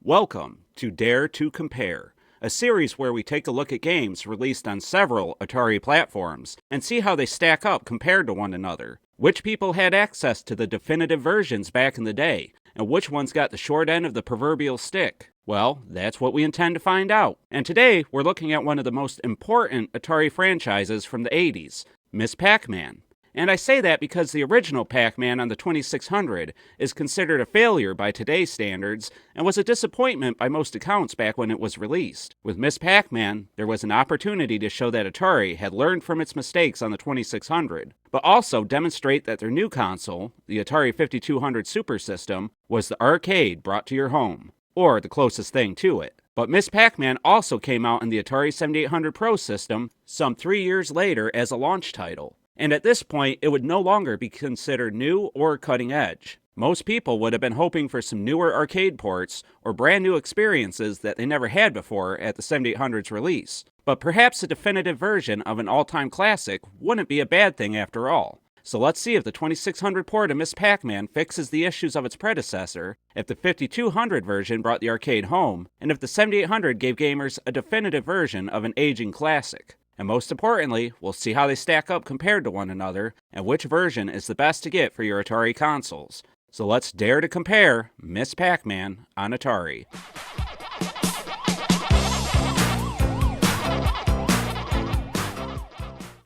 Welcome to Dare to Compare, a series where we take a look at games released on several Atari platforms and see how they stack up compared to one another. Which people had access to the definitive versions back in the day, and which ones got the short end of the proverbial stick? Well, that's what we intend to find out. And today, we're looking at one of the most important Atari franchises from the 80s, Ms Pac Man. And I say that because the original Pac Man on the 2600 is considered a failure by today's standards and was a disappointment by most accounts back when it was released. With Ms Pac Man, there was an opportunity to show that Atari had learned from its mistakes on the 2600, but also demonstrate that their new console, the Atari 5200 Supersystem, was the arcade brought to your home, or the closest thing to it. But Ms Pac Man also came out in the Atari 7800 Prosystem some 3 years later as a launch title. And at this point, it would no longer be considered new or cutting edge. Most people would have been hoping for some newer arcade ports or brand new experiences that they never had before at the 7800's release. But perhaps a definitive version of an all-time classic wouldn't be a bad thing after all. So let's see if the 2600 port of Ms Pac Man fixes the issues of its predecessor, if the 5200 version brought the arcade home, and if the 7800 gave gamers a definitive version of an aging classic. And most importantly, we'll see how they stack up compared to one another, and which version is the best to get for your Atari consoles. So let's dare to compare Ms Pac Man on Atari.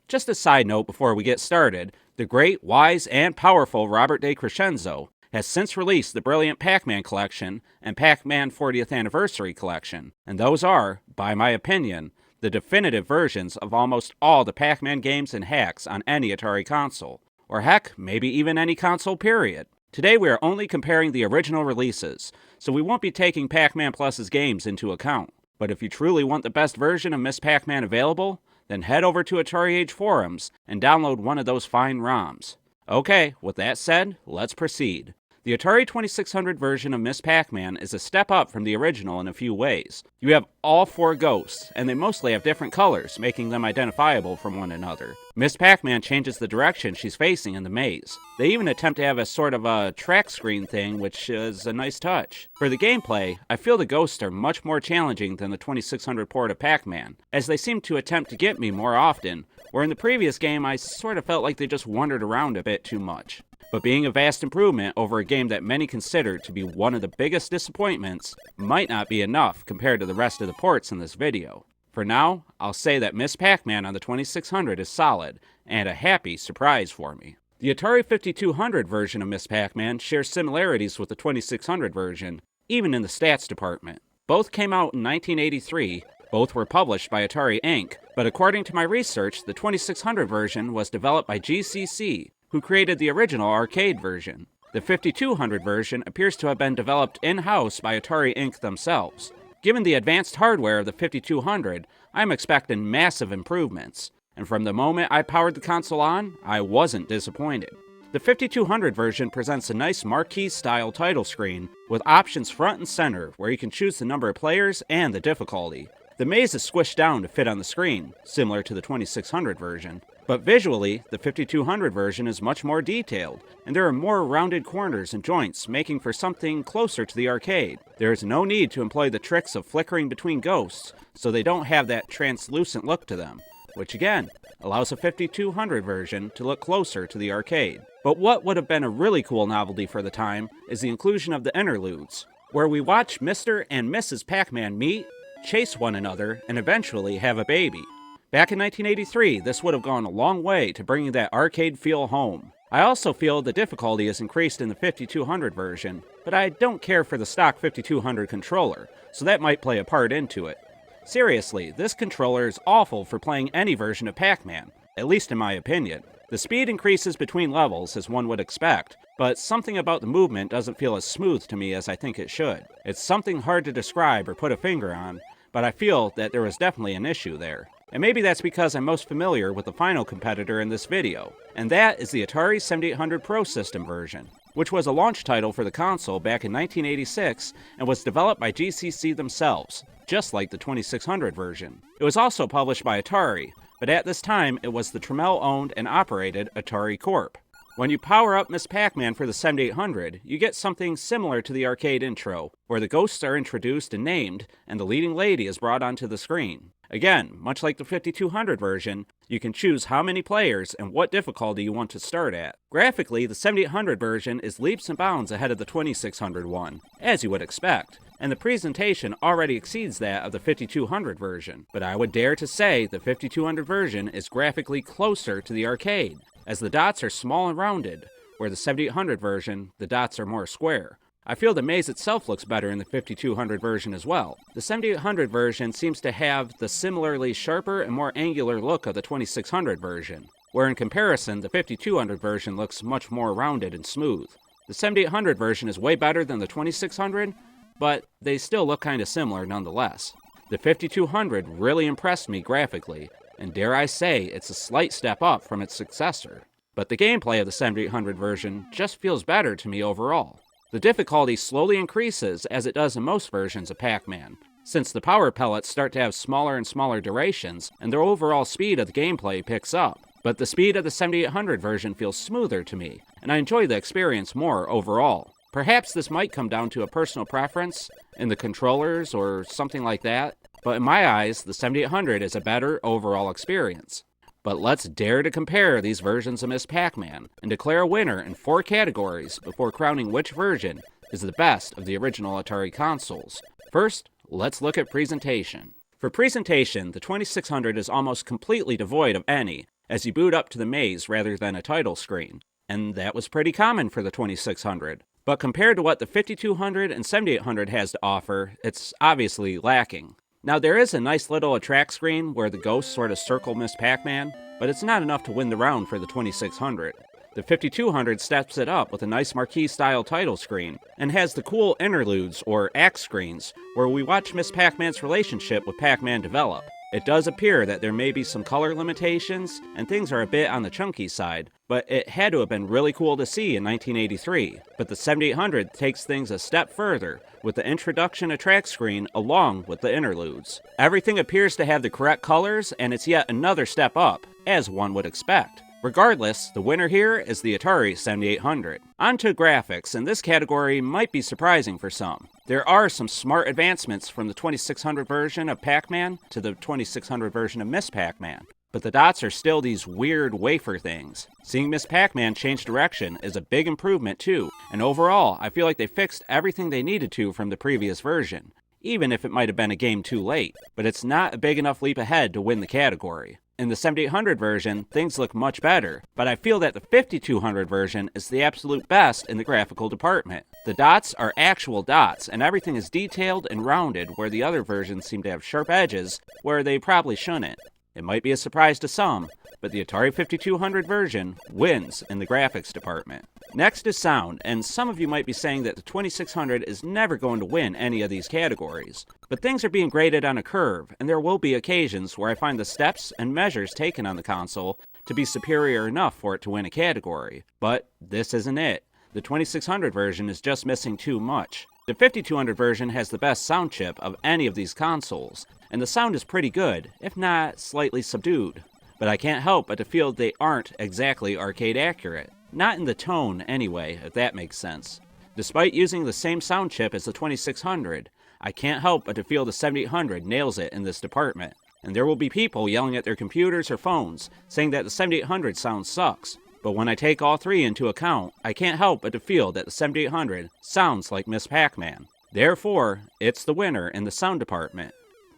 Just a side note before we get started, the great, wise, and powerful Robert DeCrescenzo has since released the brilliant Pac Man collection and Pac Man 40th Anniversary collection, and those are, by my opinion, the definitive versions of almost all the Pac Man games and hacks on any Atari console, or heck, maybe even any console period. Today we are only comparing the original releases, so we won't be taking Pac Man Plus's games into account. But if you truly want the best version of Ms Pac Man available, then head over to Atari Age forums and download one of those fine ROMs. Okay, with that said, let's proceed. The Atari 2600 version of Ms Pac Man is a step up from the original in a few ways. You have all four ghosts, and they mostly have different colors, making them identifiable from one another. Ms Pac Man changes the direction she's facing in the maze. They even attempt to have a sort of a track screen thing, which is a nice touch. For the gameplay, I feel the ghosts are much more challenging than the 2600 port of Pac Man, as they seem to attempt to get me more often, where in the previous game I sort of felt like they just wandered around a bit too much. But being a vast improvement over a game that many consider to be one of the biggest disappointments might not be enough compared to the rest of the ports in this video. For now, I'll say that Ms Pac Man on the 2600 is solid, and a happy surprise for me. The Atari 5200 version of Ms Pac Man shares similarities with the 2600 version, even in the stats department. Both came out in 1983, both were published by Atari Inc., but according to my research, the 2600 version was developed by GCC, who created the original arcade version. The 5200 version appears to have been developed in-house by Atari Inc. themselves. Given the advanced hardware of the 5200, I'm expecting massive improvements, and from the moment I powered the console on, I wasn't disappointed. The 5200 version presents a nice marquee-style title screen with options front and center where you can choose the number of players and the difficulty. The maze is squished down to fit on the screen, similar to the 2600 version. But visually, the 5200 version is much more detailed, and there are more rounded corners and joints, making for something closer to the arcade. There is no need to employ the tricks of flickering between ghosts, so they don't have that translucent look to them, which again, allows the 5200 version to look closer to the arcade. But what would have been a really cool novelty for the time is the inclusion of the interludes, where we watch Mr. and Mrs. Pac Man meet, chase one another, and eventually have a baby. Back in 1983, this would have gone a long way to bringing that arcade feel home. I also feel the difficulty is increased in the 5200 version, but I don't care for the stock 5200 controller, so that might play a part into it. Seriously, this controller is awful for playing any version of Pac Man, at least in my opinion. The speed increases between levels, as one would expect, but something about the movement doesn't feel as smooth to me as I think it should. It's something hard to describe or put a finger on, but I feel that there was definitely an issue there. And maybe that's because I'm most familiar with the final competitor in this video, and that is the Atari 7800 Prosystem version, which was a launch title for the console back in 1986 and was developed by GCC themselves, just like the 2600 version. It was also published by Atari, but at this time it was the Tramiel owned and operated Atari Corp. When you power up Ms Pac Man for the 7800, you get something similar to the arcade intro, where the ghosts are introduced and named, and the leading lady is brought onto the screen. Again, much like the 5200 version, you can choose how many players and what difficulty you want to start at. Graphically, the 7800 version is leaps and bounds ahead of the 2600 one, as you would expect, and the presentation already exceeds that of the 5200 version. But I would dare to say the 5200 version is graphically closer to the arcade, as the dots are small and rounded, where the 7800 version, the dots are more square. I feel the maze itself looks better in the 5200 version as well. The 7800 version seems to have the similarly sharper and more angular look of the 2600 version, where in comparison the 5200 version looks much more rounded and smooth. The 7800 version is way better than the 2600, but they still look kinda similar nonetheless. The 5200 really impressed me graphically, and dare I say it's a slight step up from its successor. But the gameplay of the 7800 version just feels better to me overall. The difficulty slowly increases as it does in most versions of Pac-Man, since the power pellets start to have smaller and smaller durations, and their overall speed of the gameplay picks up. But the speed of the 7800 version feels smoother to me, and I enjoy the experience more overall. Perhaps this might come down to a personal preference in the controllers or something like that, but in my eyes, the 7800 is a better overall experience. But let's dare to compare these versions of Ms Pac Man and declare a winner in 4 categories before crowning which version is the best of the original Atari consoles. First, let's look at presentation. For presentation, the 2600 is almost completely devoid of any, as you boot up to the maze rather than a title screen, and that was pretty common for the 2600. But compared to what the 5200 and 7800 has to offer, it's obviously lacking. Now there is a nice little attract screen where the ghosts sort of circle Ms Pac Man, but it's not enough to win the round for the 2600. The 5200 steps it up with a nice marquee-style title screen, and has the cool interludes, or act screens, where we watch Ms Pac Man's relationship with Pac Man develop. It does appear that there may be some color limitations, and things are a bit on the chunky side, but it had to have been really cool to see in 1983. But the 7800 takes things a step further, with the introduction attract screen along with the interludes. Everything appears to have the correct colors, and it's yet another step up, as one would expect. Regardless, the winner here is the Atari 7800. On to graphics, and this category might be surprising for some. There are some smart advancements from the 2600 version of Pac-Man to the 2600 version of Ms Pac Man, but the dots are still these weird wafer things. Seeing Ms Pac Man change direction is a big improvement too, and overall, I feel like they fixed everything they needed to from the previous version, even if it might have been a game too late, but it's not a big enough leap ahead to win the category. In the 7800 version, things look much better, but I feel that the 5200 version is the absolute best in the graphical department. The dots are actual dots, and everything is detailed and rounded, where the other versions seem to have sharp edges where they probably shouldn't. It might be a surprise to some, but the Atari 5200 version wins in the graphics department. Next is sound, and some of you might be saying that the 2600 is never going to win any of these categories. But things are being graded on a curve, and there will be occasions where I find the steps and measures taken on the console to be superior enough for it to win a category. But this isn't it. The 2600 version is just missing too much. The 5200 version has the best sound chip of any of these consoles, and the sound is pretty good, if not slightly subdued. But I can't help but to feel they aren't exactly arcade accurate. Not in the tone, anyway, if that makes sense. Despite using the same sound chip as the 2600, I can't help but to feel the 7800 nails it in this department. And there will be people yelling at their computers or phones, saying that the 7800 sound sucks. But when I take all three into account, I can't help but to feel that the 7800 sounds like Ms Pac Man. Therefore, it's the winner in the sound department.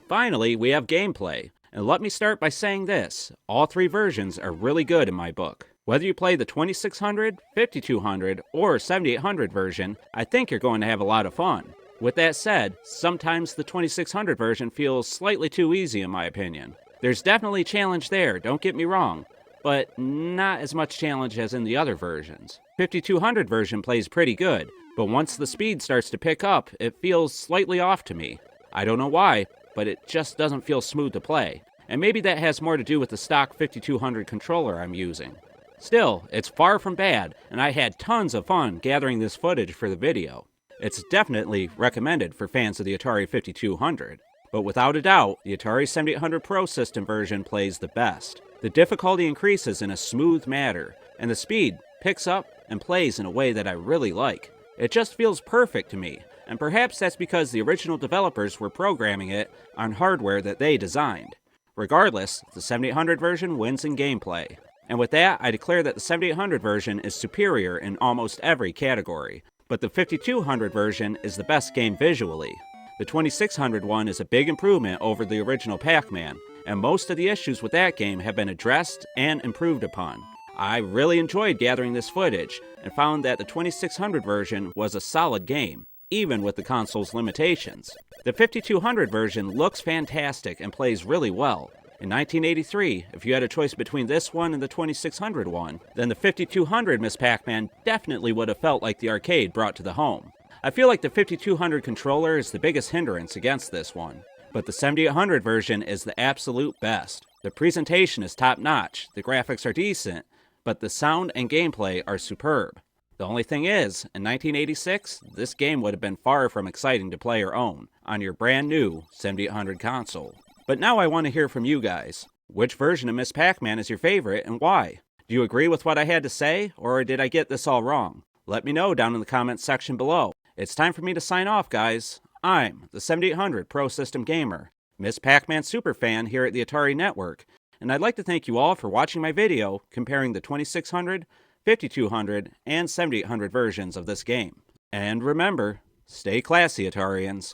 Finally, we have gameplay. And let me start by saying this, all three versions are really good in my book. Whether you play the 2600, 5200, or 7800 version, I think you're going to have a lot of fun. With that said, sometimes the 2600 version feels slightly too easy in my opinion. There's definitely challenge there, don't get me wrong, but not as much challenge as in the other versions. 5200 version plays pretty good, but once the speed starts to pick up, it feels slightly off to me. I don't know why, but it just doesn't feel smooth to play. And maybe that has more to do with the stock 5200 controller I'm using. Still, it's far from bad, and I had tons of fun gathering this footage for the video. It's definitely recommended for fans of the Atari 5200. But without a doubt, the Atari 7800 Prosystem version plays the best. The difficulty increases in a smooth manner, and the speed picks up, and plays in a way that I really like. It just feels perfect to me, and perhaps that's because the original developers were programming it on hardware that they designed. Regardless, the 7800 version wins in gameplay. And with that, I declare that the 7800 version is superior in almost every category, but the 5200 version is the best game visually. The 2600 one is a big improvement over the original Pac Man, and most of the issues with that game have been addressed and improved upon. I really enjoyed gathering this footage, and found that the 2600 version was a solid game, even with the console's limitations. The 5200 version looks fantastic and plays really well. In 1983, if you had a choice between this one and the 2600 one, then the 5200 Ms Pac Man definitely would have felt like the arcade brought to the home. I feel like the 5200 controller is the biggest hindrance against this one, but the 7800 version is the absolute best. The presentation is top-notch, the graphics are decent, but the sound and gameplay are superb. The only thing is, in 1986, this game would have been far from exciting to play or own on your brand new 7800 console. But now I want to hear from you guys. Which version of Ms Pac Man is your favorite and why? Do you agree with what I had to say, or did I get this all wrong? Let me know down in the comments section below. It's time for me to sign off, guys. I'm the 7800 Prosystem Gamer, Ms Pac Man superfan here at the Atari Network, and I'd like to thank you all for watching my video comparing the 2600, 5200, and 7800 versions of this game. And remember, stay classy, Atarians.